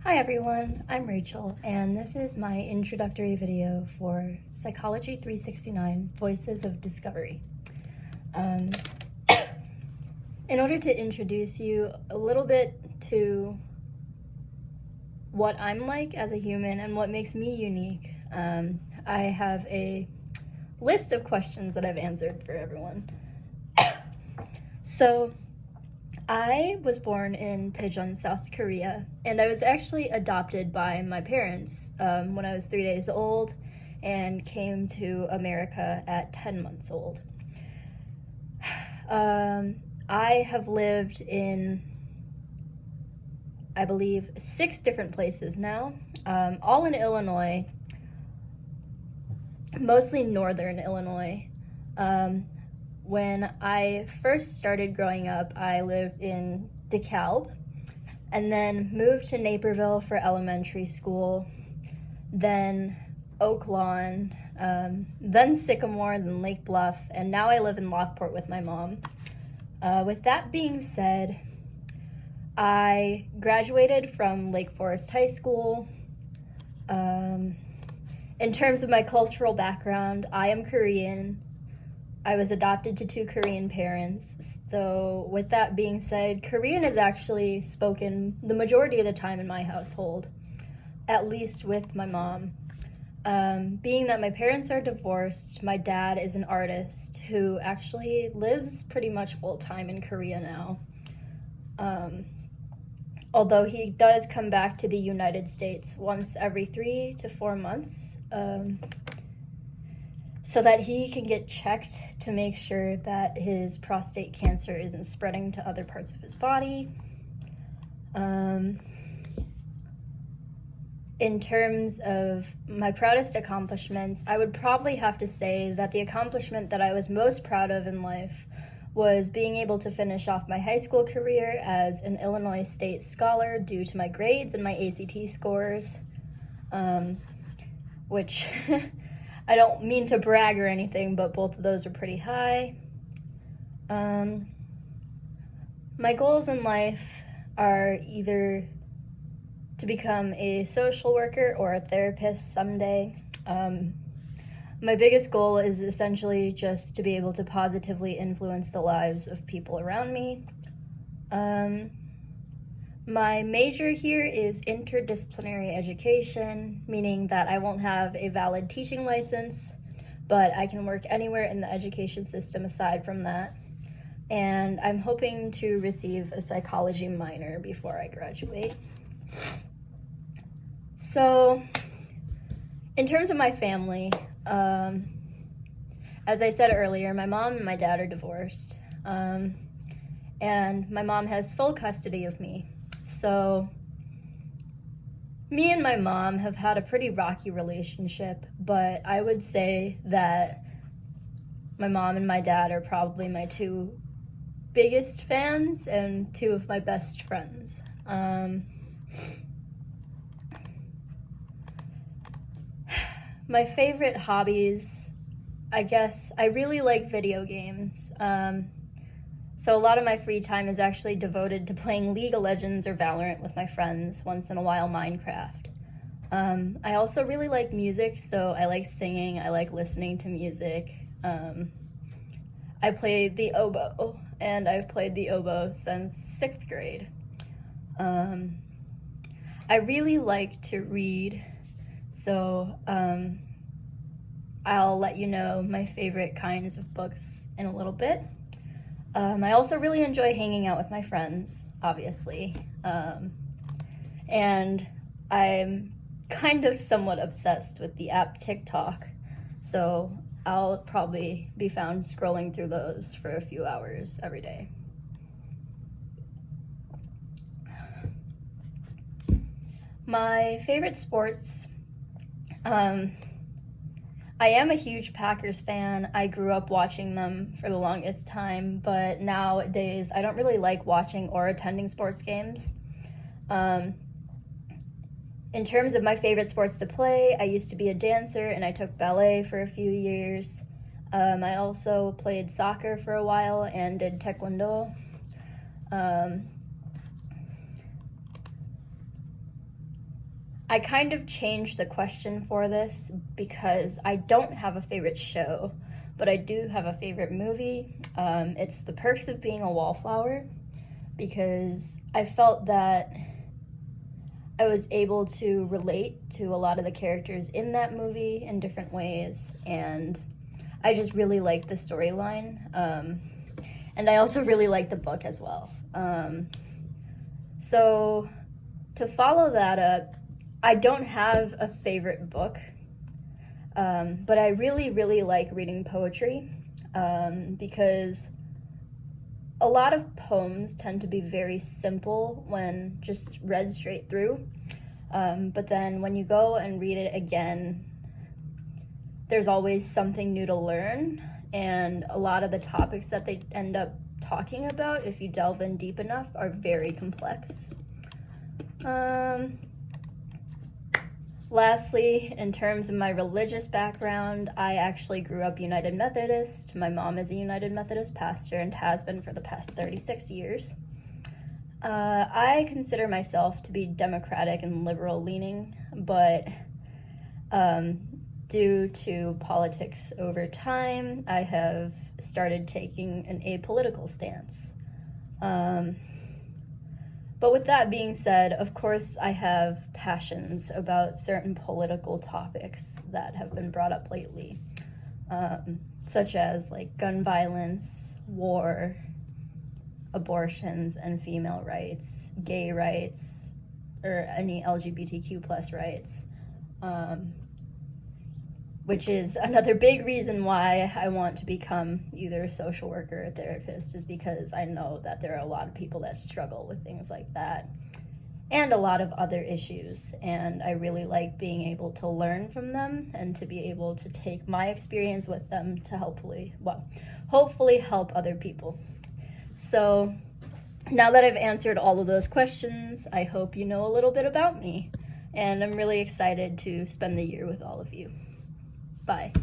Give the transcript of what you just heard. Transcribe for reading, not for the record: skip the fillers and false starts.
Hi everyone, I'm Rachel, and this is my introductory video for Psychology 369, Voices of Discovery. In order to introduce you a little bit to what I'm like as a human and what makes me unique, I have a list of questions that I've answered for everyone. So, I was born in Daejeon, South Korea, and I was actually adopted by my parents when I was 3 days old and came to America at 10 months old. I have lived in, I believe, 6 different places now, all in Illinois, mostly northern Illinois. When I first started growing up, I lived in DeKalb, and then moved to Naperville for elementary school, then Oak Lawn, then Sycamore, then Lake Bluff, and now I live in Lockport with my mom. With that being said, I graduated from Lake Forest High School. In terms of my cultural background, I am Korean. I was adopted to 2 Korean parents, so with that being said, Korean is actually spoken the majority of the time in my household, at least with my mom. Being that my parents are divorced, my dad is an artist who actually lives pretty much full-time in Korea now. Although he does come back to the United States once every 3 to 4 months, so that he can get checked to make sure that his prostate cancer isn't spreading to other parts of his body. In terms of my proudest accomplishments, I would probably have to say that the accomplishment that I was most proud of in life was being able to finish off my high school career as an Illinois State Scholar due to my grades and my ACT scores, which I don't mean to brag or anything, but both of those are pretty high. My goals in life are either to become a social worker or a therapist someday. My biggest goal is essentially just to be able to positively influence the lives of people around me. My major here is interdisciplinary education, meaning that I won't have a valid teaching license, but I can work anywhere in the education system aside from that. And I'm hoping to receive a psychology minor before I graduate. So, in terms of my family, as I said earlier, my mom and my dad are divorced, and my mom has full custody of me. So, me and my mom have had a pretty rocky relationship, but I would say that my mom and my dad are probably my 2 biggest fans and 2 of my best friends. My favorite hobbies, I guess, I really like video games. So a lot of my free time is actually devoted to playing League of Legends or Valorant with my friends, once in a while Minecraft. I also really like music, so I like singing, I like listening to music. I play the oboe, and I've played the oboe since 6th grade. I really like to read, so I'll let you know my favorite kinds of books in a little bit. I also really enjoy hanging out with my friends, obviously. And I'm kind of somewhat obsessed with the app TikTok, so I'll probably be found scrolling through those for a few hours every day. My favorite sports, I am a huge Packers fan. I grew up watching them for the longest time, but nowadays I don't really like watching or attending sports games. In terms of my favorite sports to play, I used to be a dancer and I took ballet for a few years. I also played soccer for a while and did taekwondo. I kind of changed the question for this because I don't have a favorite show, but I do have a favorite movie. It's The Perks of Being a Wallflower, because I felt that I was able to relate to a lot of the characters in that movie in different ways, and I just really liked the storyline, and I also really liked the book as well. So to follow that up, I don't have a favorite book, but I really, really like reading poetry, because a lot of poems tend to be very simple when just read straight through, but then when you go and read it again, there's always something new to learn, and a lot of the topics that they end up talking about, if you delve in deep enough, are very complex. Lastly, in terms of my religious background, I actually grew up United Methodist. My mom is a United Methodist pastor and has been for the past 36 years. I consider myself to be Democratic and liberal leaning, but due to politics over time, I have started taking an apolitical stance. But with that being said, of course, I have passions about certain political topics that have been brought up lately, such as like gun violence, war, abortions and female rights, gay rights, or any LGBTQ plus rights, which is another big reason why I want to become either a social worker or a therapist, is because I know that there are a lot of people that struggle with things like that and a lot of other issues, and I really like being able to learn from them and to be able to take my experience with them to hopefully help other people. So now that I've answered all of those questions, I hope you know a little bit about me, and I'm really excited to spend the year with all of you. Bye.